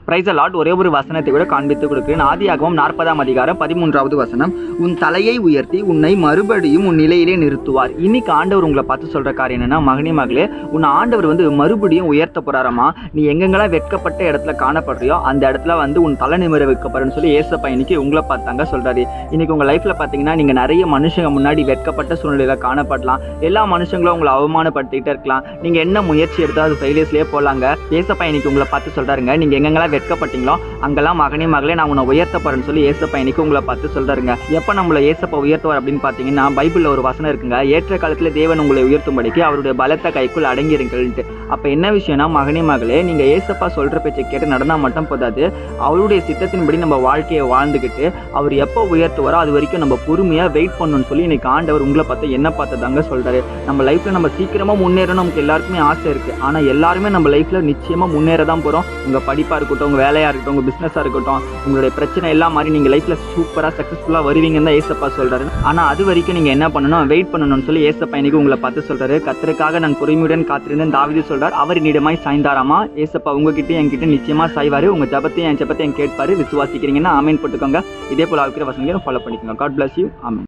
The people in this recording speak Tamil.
Praise the Lord. ஒரே ஒரு வசனத்தை கூட காண்பித்து கொடுக்கிறேன். ஆதியாகமம் 40ஆம் அதிகாரம் 13வது வசனம். உன் தலையை உயர்த்தி உன்னை மறுபடியும் உன் நிலையிலே நிறுத்துவார். இன்னைக்கு ஆண்டவர் உங்களை பார்த்து சொல்ற காரியம் என்னன்னா, மகனே மகளே, உன் ஆண்டவர் மறுபடியும் உயர்த்த போறாராமா. நீ எங்கெங்கெல்லாம் வெட்கப்பட்ட இடத்துல காணப்படுறியோ அந்த இடத்துல உன் தலை நிமிர வைக்கப்படுன்னு சொல்லி ஏசப்பா இன்னைக்கு உங்களை பார்த்தாங்க சொல்றாரு. இன்னைக்கு உங்க லைஃப்ல பாத்தீங்கன்னா நீங்க நிறைய மனுஷங்க முன்னாடி வெட்கப்பட்ட சூழ்நிலையில காணப்படலாம். எல்லா மனுஷங்களும் உங்களை அவமானப்படுத்திட்டே இருக்கலாம். நீங்க என்ன முயற்சி எடுத்தா அது ஃபெயிலியர்ஸ்லயே போலாங்க. ஏசப்பா இன்னைக்கு உங்களை பார்த்து சொல்றாருங்க, நீங்க எங்கெங்கெல்லாம் வெட்கப்பட்டீங்களோ அங்கெல்லாம் மகனே மகளே நான் உன்னை உயர்த்த போறேன்னு சொல்லி ஏசப்பா இன்னைக்கு உங்களை பார்த்து சொல்றாருங்க. எப்ப நம்மள ஏசப்பா உயர்த்துவார் அப்படின்னு பாத்தீங்கன்னா, பைபிள்ல ஒரு வசனம் இருக்குங்க, ஏற்ற காலத்துல தேவன் உங்களை உயர்த்தும்படிக்கு அவருடைய பலத்த கைக்குள் அடங்கிருங்கள்ட்டு. அப்ப என்ன விஷயம்னா, மகனே மகளே, நீங்க ஏசப்பா சொல்ற பேச்சை கேட்டு நடந்தா மட்டும் போதாது, அவருடைய சித்தத்தின்படி நம்ம வாழ்க்கையை வாழ்ந்துகிட்டு அவர் எப்போ உயர்த்துவாரோ அது வரைக்கும் நம்ம பொறுமையா வெயிட் பண்ணணும்னு சொல்லி இன்னைக்கு ஆண்டவர் உங்களை பார்த்து என்ன பார்த்ததாங்க சொல்றாரு. நம்ம லைஃப்ல நம்ம சீக்கிரமா முன்னேறணும் நமக்கு எல்லாருக்குமே ஆசை இருக்கு. ஆனா எல்லாருமே நம்ம லைஃப்ல நிச்சயமா முன்னேற தான் போறோம். உங்க படிப்பா இருக்கட்டும், உங்க வேலையா இருக்கட்டும், உங்க பிசினஸா இருக்கட்டும், உங்களுடைய பிரச்சனை எல்லாம் மாதிரி நீங்க லைஃப்ல சூப்பரா சக்சஸ்ஃபுல்லா வருவீங்கன்னு தான் ஏசப்பா சொல்றாரு. ஆனா அது வரைக்கும் நீங்க என்ன பண்ணணும், வெயிட் பண்ணணும்னு சொல்லி ஏசப்பா இன்னைக்கு உங்களை பார்த்து சொல்றாரு. கர்த்தருக்காக நான் பொறுமையுடன் காத்திருந்தேன் தாவீது சொல்றார். அவர் என்னிடமாய் சாய்ந்தாராமா. ஏசப்பா உங்ககிட்ட என்கிட்ட நிச்சயமா சாய்வாரு. உங்க ஜபத்தையும் என் ஜபத்தையும் கேட்பாரு. விசுவாசிக்கிறீங்கன்னா ஆமேன் போட்டுக்கோங்க. இதே போல இருக்கிற வசனங்களை ஃபாலோ பண்ணிக்கோங்க. God bless you. ஆமேன்.